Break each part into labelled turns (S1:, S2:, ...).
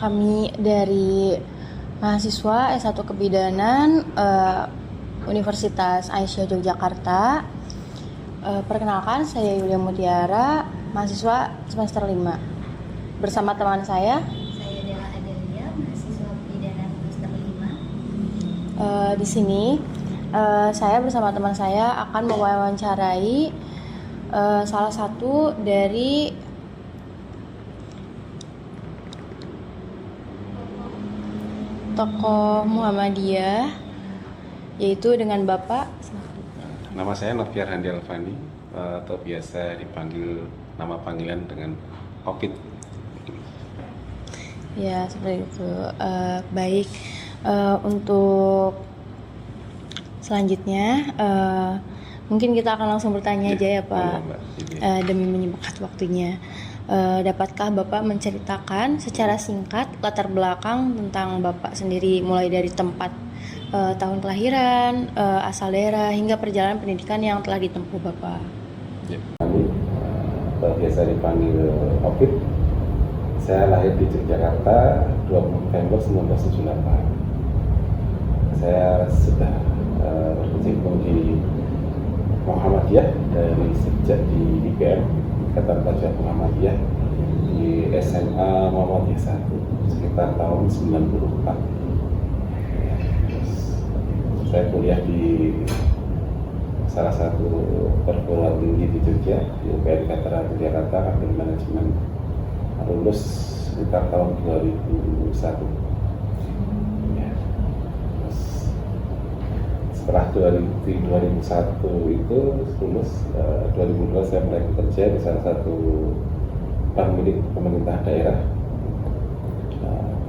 S1: Kami dari mahasiswa S1 Kebidanan Universitas Aisyah Yogyakarta. Perkenalkan, saya Yulia Mutiara, mahasiswa semester 5. Bersama teman saya
S2: Della Adelia, mahasiswa Kebidanan semester 5.
S1: Di sini saya bersama teman saya akan mewawancarai salah satu dari tokoh Muhammadiyah, yaitu dengan Bapak.
S3: Nama saya Noviar Handi Alfani, atau biasa dipanggil nama panggilan dengan Opit.
S1: Ya, seperti itu. Baik, untuk selanjutnya mungkin kita akan langsung bertanya aja ya Pak, demi menyempatkan waktunya. Dapatkah Bapak menceritakan secara singkat latar belakang tentang Bapak sendiri, mulai dari tempat, tahun kelahiran, asal daerah, hingga perjalanan pendidikan yang telah ditempuh Bapak?
S3: Ya. Kami biasa dipanggil Opit. Saya lahir di Yogyakarta 20 November 1978. Saya sudah berkecimpung di Muhammadiyah dari sejak di IPM, Ikatan Pelajar Muhammadiyah, di SMA Muhammadiyah 1 sekitar tahun 94. Saya kuliah di salah satu perguruan tinggi di Jogja, di UPN Veteran Jakarta, ambil manajemen, lulus sekitar tahun 2001. Ya. Terus setelah 2001 itu lulus, 2002 saya mulai bekerja di salah satu bank milik pemerintah daerah.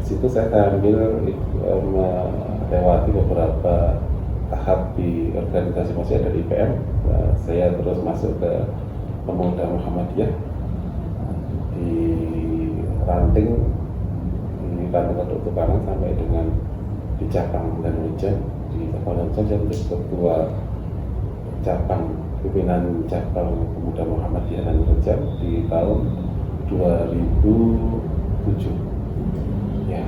S3: Di situ saya sambil melewati beberapa tahap di organisasi mahasiswa dari IPM. Saya terus masuk ke Pemuda Muhammadiyah di ranting Ketukangan sampai dengan di cabang dan hujan. Di cabang dan hujan saya menjadi ketua cabang, pimpinan cabang Pemuda Muhammadiyah dan Rejam di tahun 2007. Ya,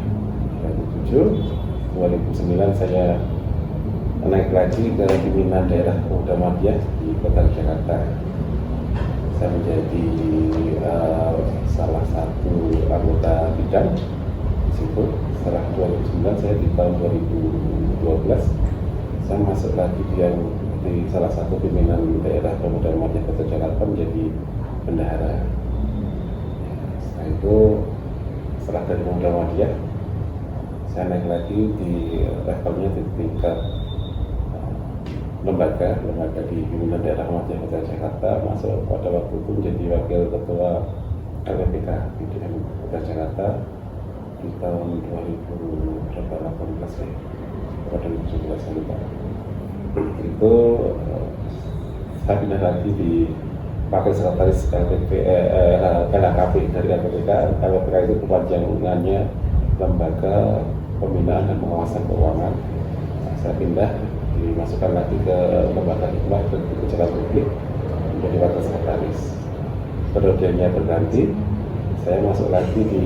S3: 2009 saya naik lagi ke pimpinan daerah Pemuda Muhammadiyah di Kota Jakarta. Saya menjadi salah satu anggota bidang di situ. Setelah 2009, saya di tahun 2012 saya masuk lagi di salah satu pimpinan daerah Pemuda Muhammadiyah Kota Jakarta menjadi bendahara. Setelah itu, setelah dari Pemuda Muhammadiyah, saya naik lagi di levelnya di tingkat lembaga di pimpinan daerah Muhammadiyah Kota Jakarta, masuk pada waktu itu menjadi wakil ketua LPPK PDM Kota Jakarta di tahun 2018 ya, pada 2017 lupa. Itu saya pindah lagi di wakil sekretaris LHKP dari LPPK. LPPK itu kepanjangannya Lembaga Pembinaan dan Pengawasan Keuangan. Saya pindah, dimasukkan lagi ke lembaga hikmah dan kebijakan publik menjadi wakil sekretaris. Periodenya berganti, saya masuk lagi di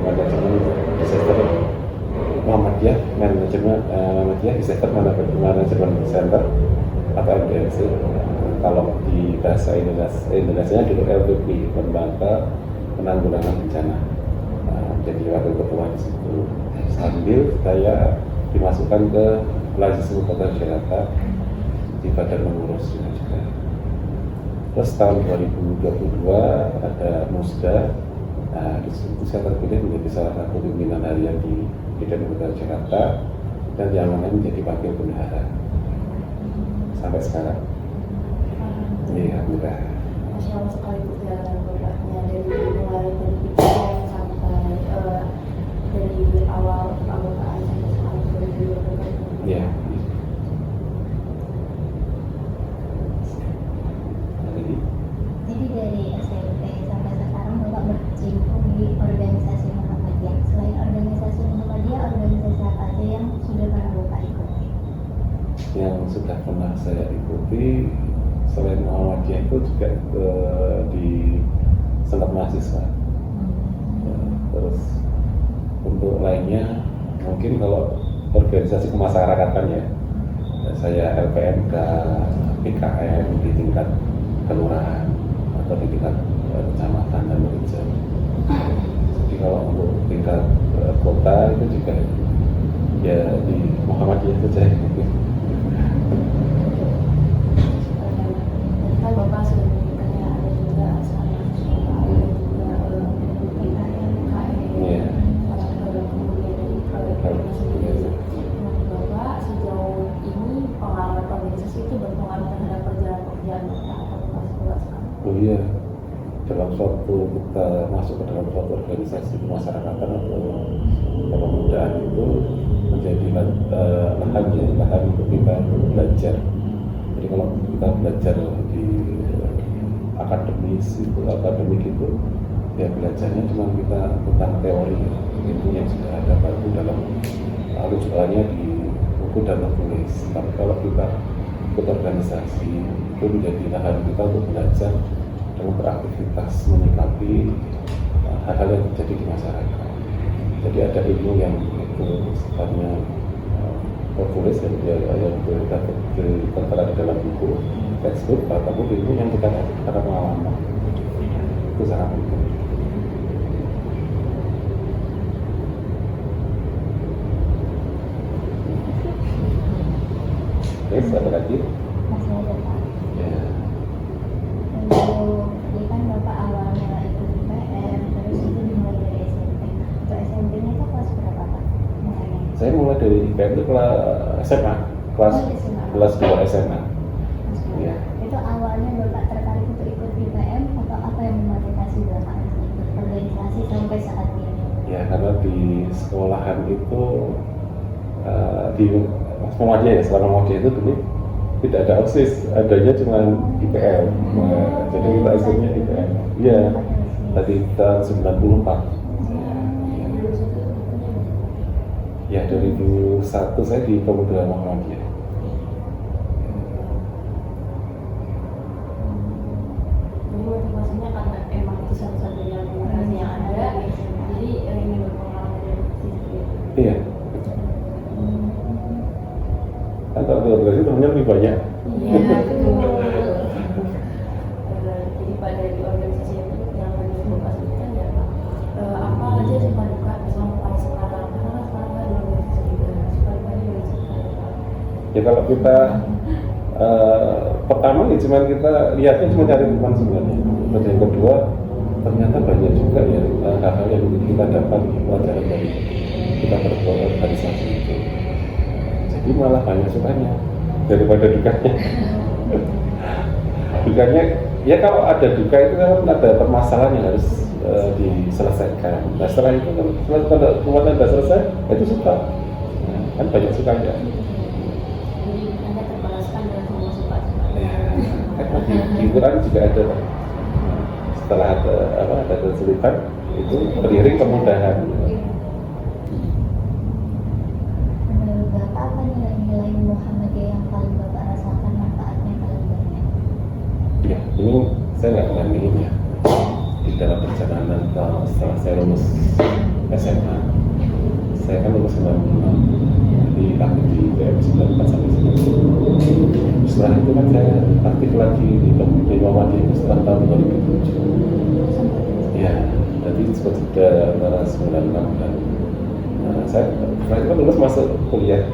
S3: manajemen disaster Muhammadiyah, disaster management center atau MDMC. Kalau di bahasa Indonesia dulu LPP, Lembaga Penanggulangan Bencana. Jadi wakil ketua di situ. Sambil saya dimasukkan ke Legislatif Kota Jakarta di Badan Pengurus juga. Terus tahun 2022 ada Musda. Nah, di situ saya terpilih menjadi salah satu pimpinan harian di Badan Kota Jakarta dan diamankan menjadi wakil bendahara sampai sekarang. Iya, mudah.
S2: Masya Allah sekali perjalanan Bapaknya dari mulai dari pikiran sampai dari awal keanggotaan sampai sekarang 2022.
S3: Iya.
S2: Jadi dari SMP sampai sekarang Bapak berkecimpung di organisasi Muhammadiyah. Selain organisasi Muhammadiyah, organisasi apa aja yang sudah pernah Bapak ikuti?
S3: Yang sudah pernah saya ikuti selain Muhammadiyah itu juga di Senat Mahasiswa. terus untuk lainnya mungkin kalau organisasi kemasyarakatan ya, saya LPMK, PKM di tingkat kelurahan atau di tingkat kecamatan dan desa. Jadi kalau untuk tingkat kota itu juga ya di Muhammadiyah saja.
S2: Kan Bapak sudah menyebutkannya ada juga asrama mahasiswa, ada juga PKM,
S3: Iya.
S2: kemudian dari proyek sendiri. Menurut Bapak sejauh ini pengalaman organisasi itu berpengaruh terhadap perjalanan pekerjaan Bapak atau Bapak sekolah sekarang?
S3: Oh iya, dalam suatu kita masuk ke dalam suatu organisasi kemasyarakatan atau kepemudaan itu menjadi lahan untuk kita belajar. Jadi kalau kita belajar di akademik itu ya belajarnya cuma kita tentang teori itu yang sudah ada baku dalam rujukannya di buku dan tertulis. Tapi kalau kita ikut organisasi itu menjadi lahan kita untuk belajar dan beraktivitas menyikapi hal-hal yang terjadi di masyarakat. Jadi ada ilmu yang itu sifatnya tertulis yang tertera di dalam buku textbook ataupun ilmu yang kita dapat pengalaman. Itu sangat penting. Oke, ada lagi?
S2: Masih ada Pak.
S3: Ya.
S2: Untuk tadi kan Bapak awalnya ikut IPM, terus itu dimulai dari SMP. Untuk SMP-nya itu kelas berapa Pak? Mulainya?
S3: Saya mulai dari IPM itu kelas SMA, kelas
S2: Oh, SMA.
S3: kelas 2 SMA.
S2: Mas Bapak.
S3: Iya.
S2: Itu awalnya Bapak tertarik untuk ikut IPM atau apa yang memotivasi Bapak untuk ikut organisasi sampai saat ini?
S3: Ya karena di sekolahan itu di Muhammadiyah ya, selama Muhammadiyah itu dulu tidak ada OSIS, adanya cuma IPM. Nah, jadi kita ikutnya IPM. Iya, tadi tahun 94. Ya dari dulu satu saya di Pemuda Muhammadiyah.
S1: Jadi motivasinya karena emang itu satu-satunya organisasi yang ada, jadi ingin berpengalaman dari situ.
S3: Iya. Kan kalau organisasi temennya lebih banyak.
S1: Iya, betul. Jadi pada di organisasi itu yang tadi Bapak sebutkan ya Pak, apa aja suka duka selama Pak sekarang? Karena kan sekarang Pak di organisasi juga, suka dukanya juga cerita Pak.
S3: Ya kalau kita pertama nih cuman kita lihatnya cuma cari teman sebenarnya. Terus yang kedua ternyata banyak juga ya hal-hal yang kita dapat pelajaran dari kita berorganisasi itu. Jadi malah banyak sukanya daripada dukanya. Dukanya ya kalau ada duka itu kan ada permasalahan yang harus diselesaikan. Nah setelah itu kalau semuanya sudah selesai itu suka. Nah, kan banyak sukanya.
S1: Jadi Anda terbalaskan dengan semua suka.
S3: Kan di hiburan juga ada Pak. Setelah ada kesulitan itu beriring kemudahan.
S2: Menurut Bapak apa nilai-nilai Muhammadiyah yang paling Bapak rasakan manfaatnya paling banyak?
S3: Ya, ini saya nggak bandingin ya. Di dalam perjalanan setelah saya lulus SMA, saya kan lulus 96, jadi aktif di IPM 94 sampai 90. Setelah itu kan saya aktif lagi di Muhammadiyah itu setelah tahun 2007. Ya, jadi sudah antara 96 dan saya setelah itu kan lulus masuk kuliah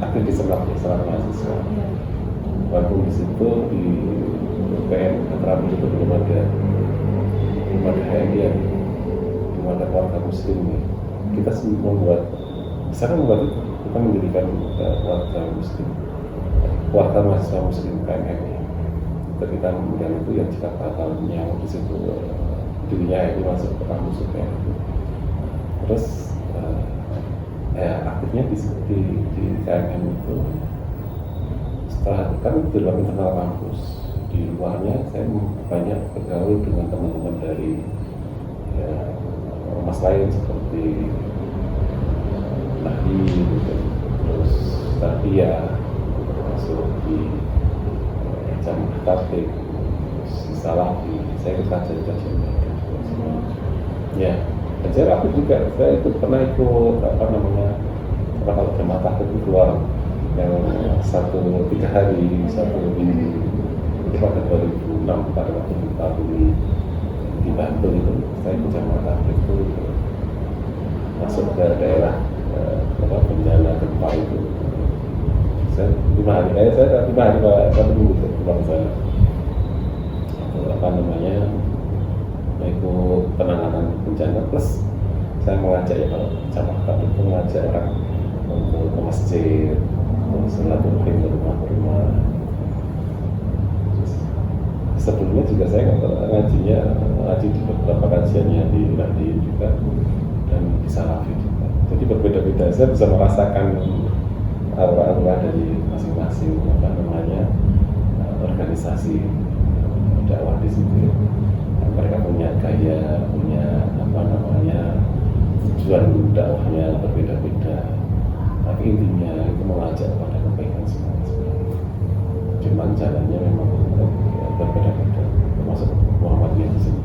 S3: aktif di Senat ya, Senat mahasiswa. Waktu di situ di UPN terapi itu belum ada HMI, belum ada keluarga muslim ya. Kita membuat itu kita mendirikan keluarga muslim, keluarga mahasiswa muslim KMI. Ketika kemudian itu yang Jakarta tahunnya di situ dirinya HMI masuk ke kampus UPN itu. Terus aktifnya di KMM itu setelah kan di luar internal kampus, di luarnya saya banyak bergaul dengan teman-teman dari ormas lain seperti Nahi, terus Tarbiyah, masuk di Jamaah Tabligh, terus di Salafi, saya ikut kajian mereka. Ya, Dan saya waktu juga, saya itu pernah ikut apa namanya, kalau jemaah takut itu keluar yang 3 hari 1 minggu itu pada 2006 pada waktu kita di Bantul itu saya ikut jemaah takut itu masuk ke daerah bencana gempa itu. Saya 5 hari Pak, 1 minggu pulang sana. Apa namanya, ikut penanganan bencana plus saya mengajak ya kalau jamaah itu mengajak orang untuk ke masjid, untuk silaturahim ke rumah-rumah. Sebelumnya juga saya ngaji di beberapa kajiannya di Nahdien juga dan di Salafi juga. Jadi berbeda-beda, saya bisa merasakan arwah-arwah dari masing-masing apa namanya organisasi dakwah di situ. Mereka punya gaya, punya apa namanya tujuan dakwahnya berbeda-beda. Tapi intinya itu mengajak kepada kebaikan semua. Cuman jalannya memang berbeda-beda. Termasuk Muhammadiyah di sini.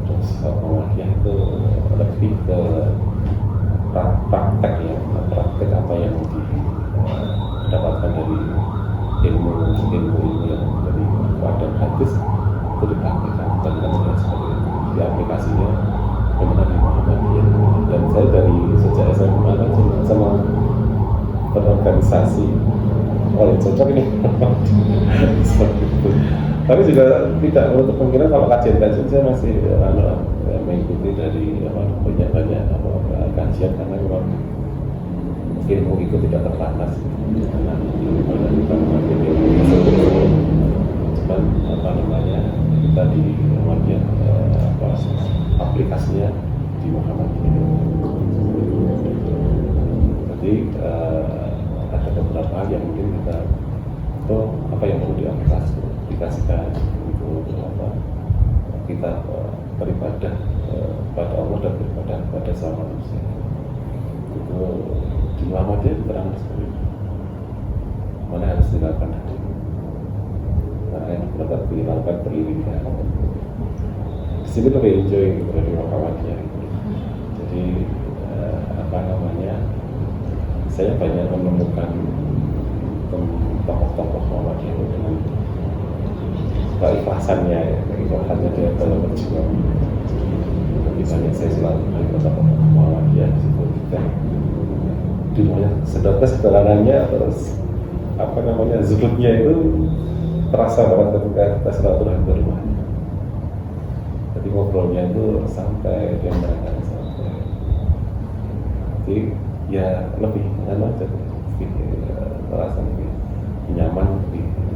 S3: Terus Muhammadiyah itu lebih ke praktek ya, praktek apa yang didapatkan dari ilmu yang dari Quran hadis itu dipraktikkan dan sebagainya. Di aplikasinya benar di Muhammadiyah. Dan saya dari sejak SMA kan sama berorganisasi. Oh, cocok ini. Tapi juga tidak menutup kemungkinan kalau kajian-kajian saya masih mengikuti dari banyak-banyak kajian karena memang ilmu itu tidak terbatas. Karena cuman apa namanya kita di Muhammadiyah aplikasinya di Muhammadiyah. Jadi ada beberapa hal yang mungkin kita apa yang perlu diaplikasikan untuk apa kita beribadah pada Allah dan beribadah pada sama manusia. Itu di Muhammadiyah diterangkan seperti itu. Mana harus dilakukan nanti. Nah, yang dapat dilakukan pendidikan. Di sini lebih enjoy di Muhammadiyah. Jadi apa namanya? Saya banyak menemukan tokoh-tokoh Muhammadiyah itu dengan keikhlasannya dia dalam berjuang. Lebih banyak saya selalu melihat tokoh Muhammadiyah di situ dan di rumahnya sederhananya terus apa namanya zuhudnya itu terasa banget ketika kita silaturahmi di rumahnya. Jadi ngobrolnya itu santai, dia mereka santai. Jadi ya lebih aja, terasa lebih nyaman,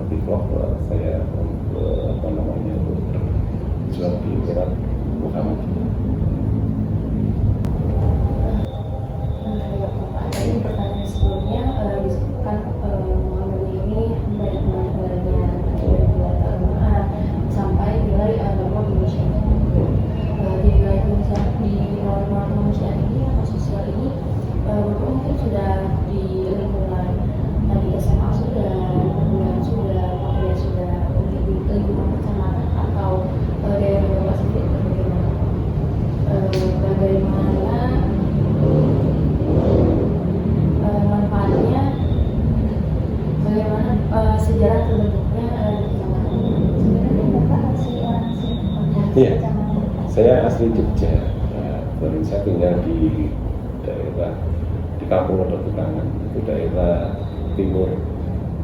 S3: lebih klop saya untuk apa namanya untuk berjuang di era Muhammadiyah.
S2: Tadi pertanyaan sebelumnya disebutkan Muhammadiyah ini dari negaranya dari agama sampai wilayah agama Indonesia. Di wilayah Indonesia di luar Indonesia ini atau sosial ini mungkin sudah di lingkungan tadi SMA sudah, kemudian sudah, kemudian sudah di lingkungan kecamatan atau daerah bawah sendiri bagaimana? Bagaimana manfaatnya, bagaimana sejarah terbentuknya di kecamatan? Sebenarnya Bapak asli orang sini?
S3: Iya, saya asli Jogja. Dan saya tinggal di daerah di Kampung Lodok Tukangan, itu daerah timur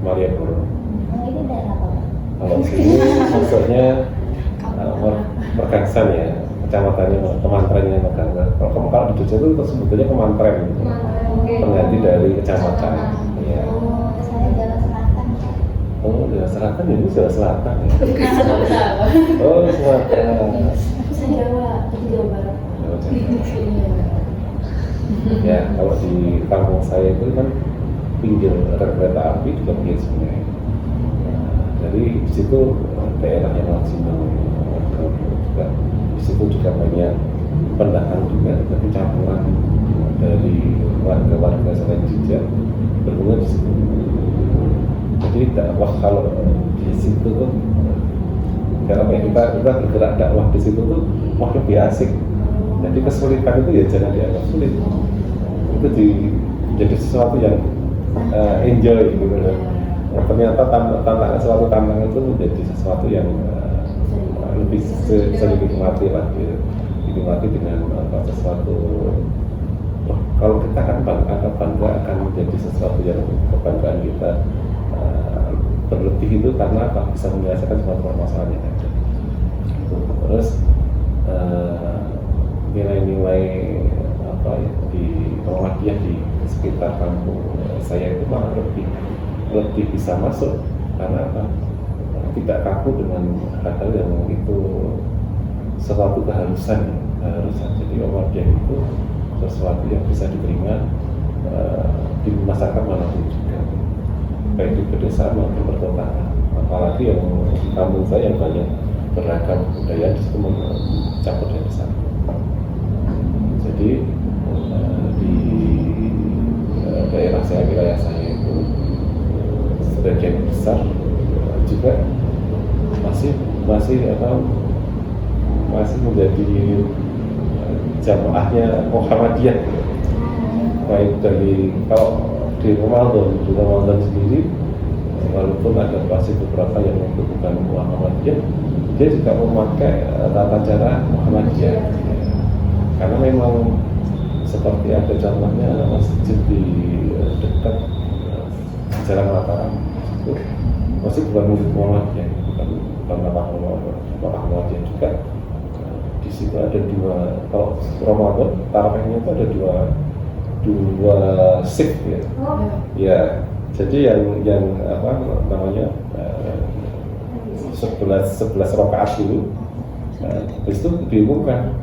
S3: Malioboro.
S2: Ini daerah apa, Pak?
S3: Kalau sini maksudnya Mergangsan ya, kecamatannya Kemantrennya Mergangsan. Kalau di Jogja itu sebetulnya Kemantren, pengganti dari kecamatan. Ya.
S2: Oh, saya Jawa Selatan, Pak.
S3: Oh, Jawa Selatan ini Jawa Selatan ya. Oh, Sumatera.
S2: Saya Jawa, tapi Jawa Barat.
S3: Ya, kalau di kampung saya itu kan pinggir kereta api juga pinggir sungai. Nah, jadi di situ daerah yang maksimal juga. Di situ juga banyak pendatang juga, tapi campuran dari warga-warga selain Jogja berhubungan di situ. Jadi dakwah kalau di situ tuh, karena kita bergerak dakwah di situ tuh lebih asik. Jadi kesulitan itu ya jangan dianggap sulit, itu jadi sesuatu yang enjoy gitu loh. Ternyata suatu tantangan itu menjadi sesuatu yang lebih bisa dinikmati lah, gitu. Dinikmati dengan sesuatu. Kalau kita akan bangga akan menjadi sesuatu yang kebanggaan kita berlebih itu karena apa? Bisa menyelesaikan suatu permasalahan yang ada. Terus nilai-nilai apa ya, di Muhammadiyah di sekitar kampung saya itu malah lebih bisa masuk karena apa? Tidak kaku dengan hal-hal yang itu sesuatu keharusan. Jadi Muhammadiyah itu sesuatu yang bisa diterima di masyarakat manapun juga, baik di pedesaan maupun perkotaan. Apalagi yang kampung saya yang banyak beragam budaya, di situ mencampur dari sana. Jadi di daerah saya, wilayah saya itu sebagian besar juga masih menjadi jamaahnya Muhammadiyah, baik dari kalau di Ramadan sendiri, walaupun ada pasti beberapa yang bukan Muhammadiyah, dia juga memakai tata cara Muhammadiyah, karena memang seperti ada contohnya masjid di dekat Jalan Mataram itu masih bukan Muhammadiyah, bukan Muhammadiyah juga. Di situ ada dua, kalau Ramadan tarawihnya itu ada dua shift ya. Ya, jadi yang apa namanya 11 rakaat dulu. Habis itu diumumkan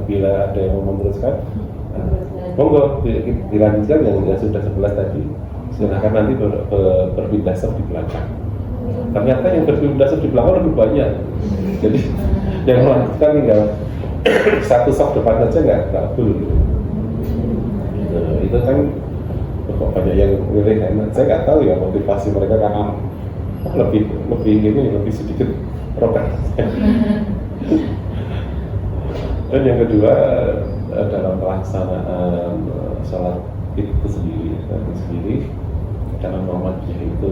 S3: bila ada yang mau meneruskan, monggo dilanjutkan yang sudah 11 tadi, silahkan nanti berpindah saf di belakang. Ternyata yang berpindah saf di belakang lebih banyak, jadi yang melanjutkan tinggal satu saf depan saja nggak full. Itu kan kok banyak yang milih enak. Saya nggak tahu ya motivasi mereka karena lebih sedikit rokat. Dan yang kedua dalam pelaksanaan sholat itu sendiri dalam Muhammadiyah itu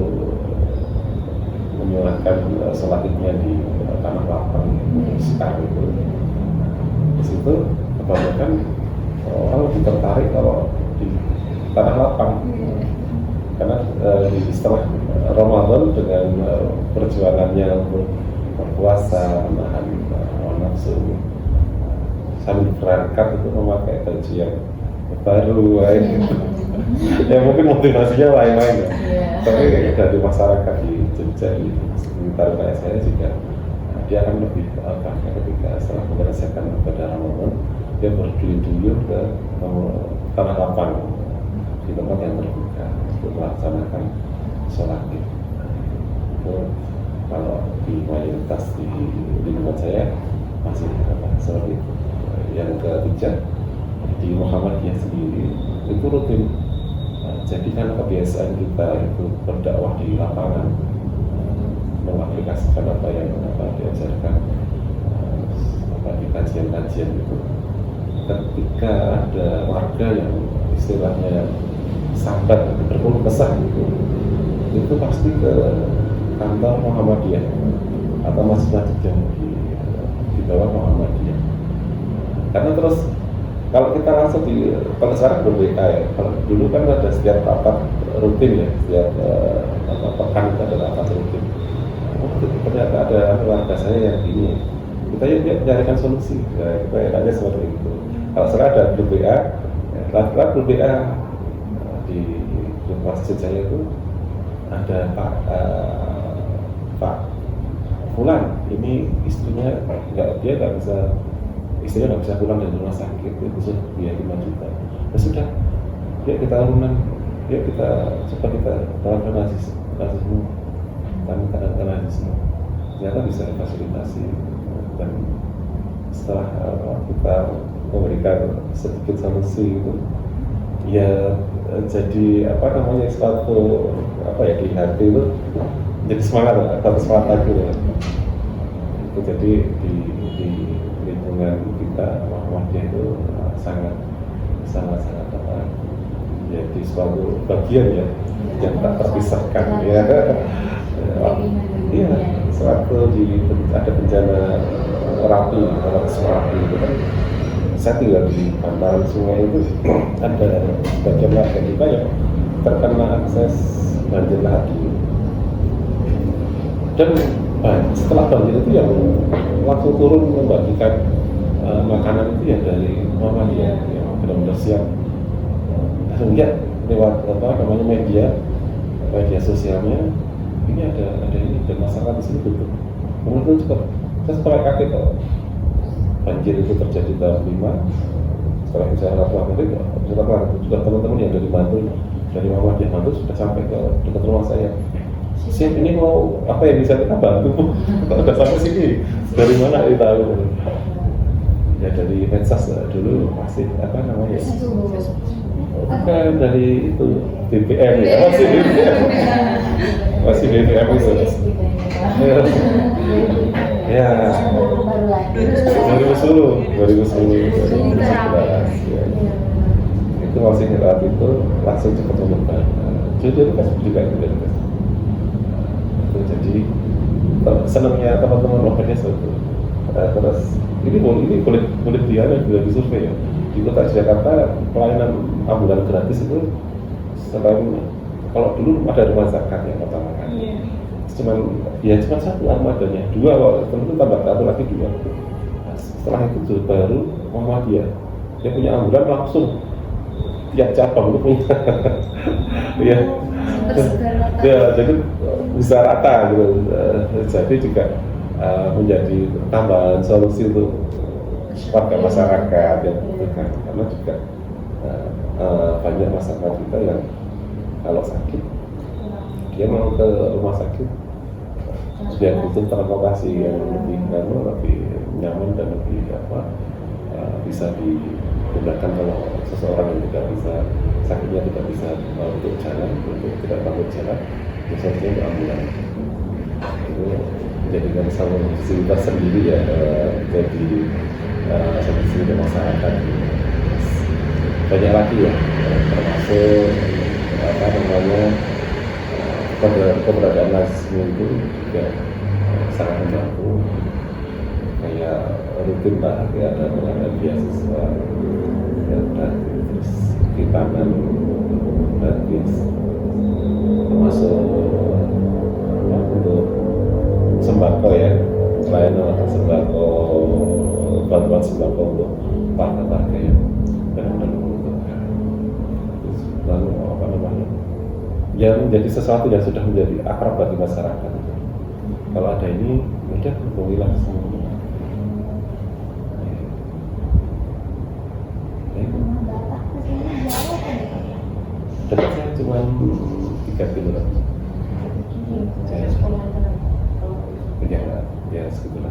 S3: menyulatkan sholat idnya di tanah lapang sekarang itu. Di situ kebanyakan orang lebih tertarik kalau di tanah lapang, karena setelah Ramadan dengan perjuangannya untuk berpuasa, menahan nafsu, sambil berangkat itu memakai baju yang baru, gitu. Ya mungkin motivasinya lain-lain ya. Tapi dari masyarakat di Jogja di sekitar kayak saya juga, dia akan lebih ketika setelah menyelesaikan ibadah Ramadan, dia berduyun-duyun ke tanah lapang di tempat yang terbuka untuk melaksanakan sholat itu. Kalau di mayoritas di lingkungan saya masih seperti itu. Yang ketiga, di Muhammadiyah sendiri itu rutin. Jadi kan kebiasaan kita itu berdakwah di lapangan, mengaplikasikan apa yang diajarkan di kajian-kajian itu. Ketika ada warga yang istilahnya sambat berkeluh kesah itu pasti ke kantor Muhammadiyah atau masjid-masjid yang di bawah Muhammadiyah. Karena terus kalau kita langsung kalau sekarang berbeda ya. Kalau dulu kan ada setiap rapat rutin ya, setiap pekan ada rapat rutin. Ternyata ada warga saya yang gini, kita yuk mencarikan solusi. Ya, kita tanya seperti itu. Kalau sekarang ada grup WA, lewat grup WA di masjid saya itu ada Pak Fulan, ini istrinya dia nggak bisa pulang dari rumah sakit, itu sudah biaya 5 juta. Ya sudah, yuk kita urunan, yuk kita coba kita tawarkan nasi semua, kami tawarkan nasi semua. Ternyata bisa difasilitasi, dan setelah kita memberikan sedikit solusi itu, ya jadi suatu di hati itu jadi semangat lagi. Itu jadi di lingkungan kita kita Muhammadiyah itu sangat apa, jadi suatu bagian ya yang tak terpisahkan ya. Iya, sewaktu ada bencana Merapi, Merapi itu kan saya tinggal di bantaran sungai itu ada sebagian warga kita yang terkena akses banjir lahar dingin. Dan setelah banjir itu yang langsung turun membagikan makanan itu ya dari Muhammadiyah yang benar-benar siap langsung lihat lewat media sosialnya ini ada ini dan masyarakat di sini betul. Kemudian itu juga saya setelah kaget kalau banjir itu terjadi tahun 5 setelah bicara juga teman-teman yang dari Bantul dari Muhammadiyah Bantul sudah sampai ke dekat rumah saya. Siap, ini mau apa yang bisa kita bantu? Kalau udah sampai sini dari mana kita tahu? Ya dari medsos dulu masih apa namanya? Bukan dari itu BBM ya, masih BBM itu. Ya, 2010 ya. Itu masih saat itu langsung cepat menyebar. Jadi itu kan juga itu. Jadi senangnya teman-teman Muhammadiyah itu. Terus ini boleh bila disurvei ya. Di kota Jakarta pelayanan ambulan gratis itu selain kalau dulu ada rumah zakat yang pertama kan. Cuma satu armadanya, dua tentu tambah satu lagi dua. Nah, setelah itu baru Muhammadiyah dia punya ambulan langsung tiap cabang itu punya. Ya, jadi bisa rata gitu. Jadi juga menjadi tambahan solusi untuk warga masyarakat yang membutuhkan, karena juga banyak masyarakat kita yang kalau sakit dia mau ke rumah sakit dia butuh transportasi yang lebih nyaman dan lebih bisa digunakan kalau seseorang yang tidak bisa sakitnya tidak bisa untuk jalan, untuk tidak mampu jalan, biasanya untuk ambulan. Itu menjadikan solusi tersendiri ya, jadi solusi untuk masyarakat. Banyak lagi ya, termasuk keberadaan Nazmi itu juga sangat membantu. Kayak rutin lah, ya, ada pengadaan beasiswa, ya, terus hitanan gratis, termasuk untuk sembako ya, layanan sembako, bantuan sembako untuk warga-warga yang benar-benar membutuhkan. Lalu apa namanya? Yang menjadi sesuatu yang sudah menjadi akrab bagi masyarakat. Kalau ada ini, udah hubungilah semua. Dekatnya cuma 3 kilo. Ya segitulah.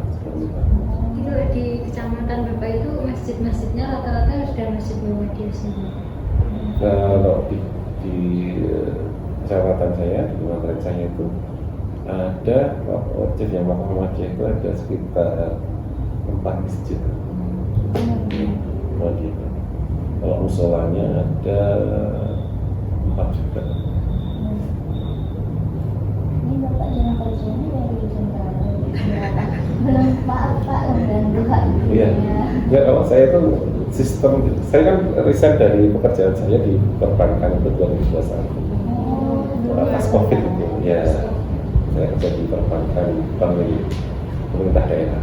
S4: Itu di kecamatan Bapak itu masjid-masjidnya rata-rata sudah masjid Muhammadiyah semua.
S3: Kalau di kecamatan saya, di kecamatan saya itu ada masjid yang Muhammadiyah itu ada sekitar 4 masjid. Kalau musolanya ada 4 juga.
S2: Ini Bapak jangan kerjanya dari jam berapa? Belum Pak mengganggu hak.
S3: Iya. Ya kalau saya itu sistem, saya kan resign dari pekerjaan saya di perbankan itu 2021. Pas COVID itu, ya saya kerja di perbankan pemerintah daerah.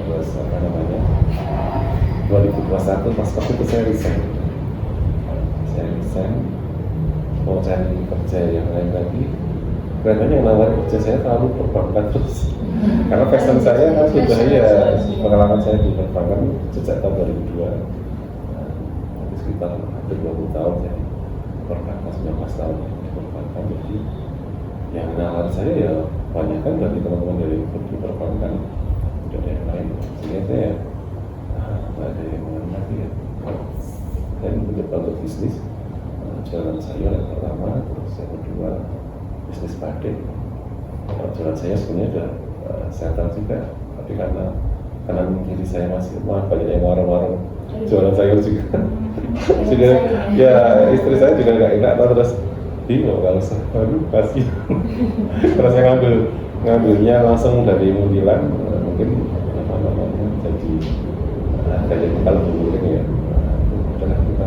S3: Terus apa namanya? 2021 pas COVID itu saya resign. Mau cari kerja yang lain lagi. Kelihatannya yang nawarin kerja saya terlalu perbankan terus. Karena passion saya kan sudah ya pengalaman saya di perbankan sejak tahun 2002. Nanti sekitar hampir 20 tahun ya. Perbankan 19 tahun di perbankan. Jadi yang nawarin saya ya banyak kan dari teman-teman dari perbankan dari yang lain. Sehingga saya nggak ada yang mana lagi ya. Saya mencoba untuk bisnis. Jalan saya yang pertama, terus yang kedua bisnis batik. Jalan saya sebenarnya sudah saya tahu juga, tapi karena kanan kiri saya masih banyak yang warung-warung jualan sayur juga. Juga ya istri saya juga nggak enak terus bingung kalau aduh kasih karena saya ngambilnya langsung dari Muntilan, mungkin apa namanya jadi kayak kalau mungkin ya adalah kita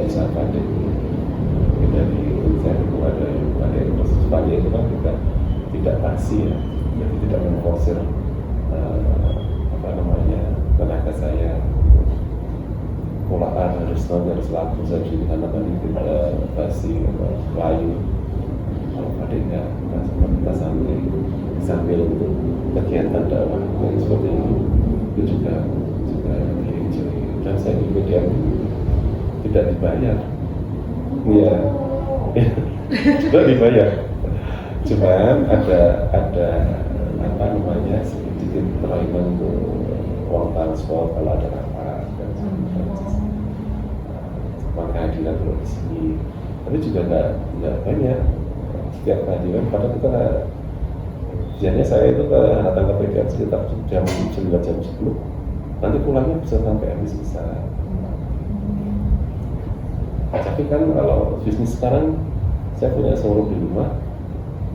S3: usaha pandai dari saya itu ada proses pandai itu kan kita tidak pasti ya, jadi tidak memforsir apa namanya tenaga saya polaan harus laku saja karena tadi kita basi layu kalau adanya kita sambil untuk kegiatan dakwah yang seperti itu juga enjoy. Dan saya di media tidak dibayar ya tidak dibayar, cuman ada apa namanya sedikit training untuk uang transport kalau ada rapat dan kehadiran kalau di sini, tapi juga nggak banyak setiap kehadiran. Padahal kita biasanya saya itu datang ke PKN sekitar jam 9 jam 10, nanti pulangnya bisa sampai habis bisa. Tapi kan kalau bisnis sekarang saya punya showroom di rumah,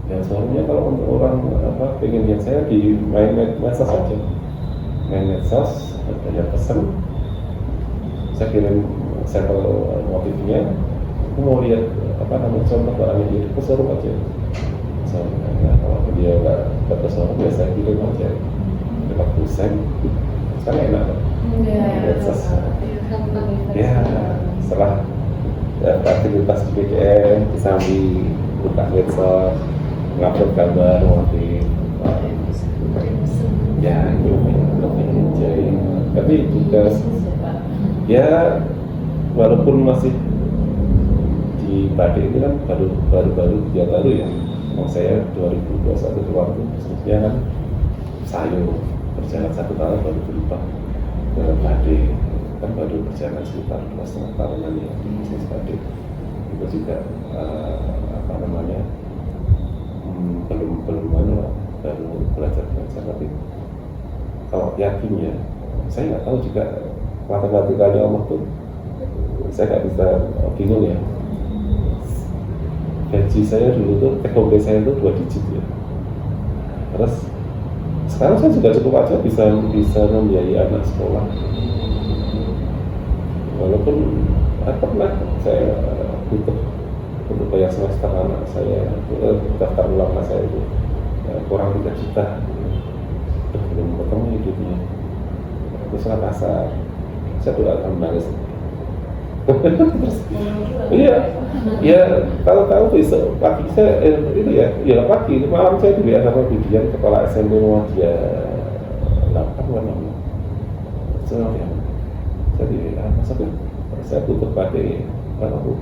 S3: ya showroomnya kalau untuk orang apa pengen lihat saya di main medsos saja, main medsos ada yang pesan, saya kirim sampel motifnya, aku mau lihat apa namanya contoh barangnya dia ke showroom aja. Soalnya kalau dia nggak ke showroom ya saya kirim aja, dapat pulsa, sekarang enak kan? Medsos. Ya setelah aktivitas di PKN disambi buka medsos, ngupload gambar motif, ya itu lebih enjoy. Tapi juga ya walaupun masih di batik itu kan baru dia lalu ya, saya 2021 keluar itu bisnisnya kan sayur, berjalan 1 tahun baru berubah ke batik, kan baru berjalan sekitar 2,5 tahunan ya di bisnis batik. Itu juga apa namanya belum mana baru belajar, tapi kalau yakinnya saya nggak tahu juga matematikanya Allah tuh saya nggak bisa bingung ya. Gaji saya dulu tuh TKP saya itu 2 digit ya, terus sekarang saya juga cukup aja bisa membiayai anak sekolah, walaupun pernah saya butuh untuk bayar semester anak saya, daftar ulang anak saya itu kurang 3 juta, belum ketemu hidupnya. Terus sholat asar, saya doakan menangis. Iya, tahu besok pagi saya itu ya pagi itu malam saya diberi sama bidian kepala SMP Muhammadiyah 8 warna. Jadi saya butuh batik kalau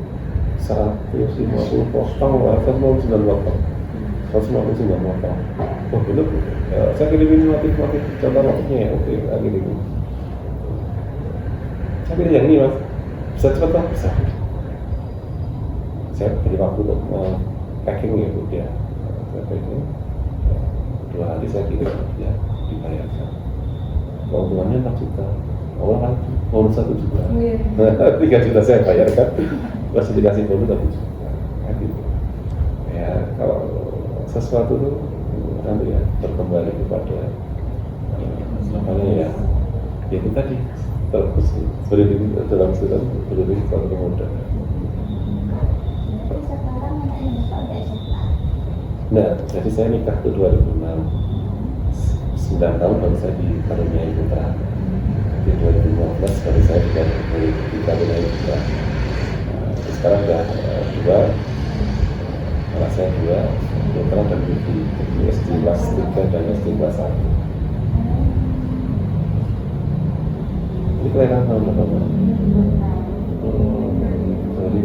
S3: 150 potong atau 99 potong, 159 potong. Oh belum, saya kirimin motif contoh motifnya ya, oke lagi ini. Saya pilih yang ini mas, bisa cepat tak? Bisa. Saya beri waktu untuk packing ya bu ya, saya packing 2 hari saya kirim ya dibayarkan. Keuntungannya 4 juta. Allah kan bonus 1 juta, 3 juta saya bayarkan, masih dikasih bonus 1 juta. Nah, gitu. Ya kalau sesuatu itu nanti ya berkembali kepada namanya ya itu tadi terus berdiri dalam Islam berdiri satu muda.
S2: Tapi sekarang anaknya Bapak udah SMA.
S3: Nah, jadi saya nikah ke 2006, 9 tahun baru saya dikaruniai putra. Di 2015 baru saya dikaruniai putra. Sekarang sudah 2, anak saya 2, putra dan putri, SD kelas 3 dan SD kelas 1. Ini kelahiran tahun berapa? Dari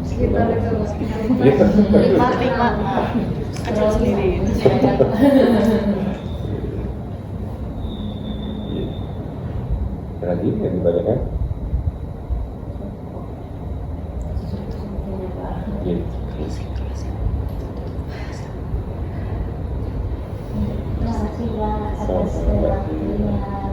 S4: Sekitar itu.
S1: Lima ada sendiri.
S3: Lagi yang ditanyakan?
S2: Nah, waktunya.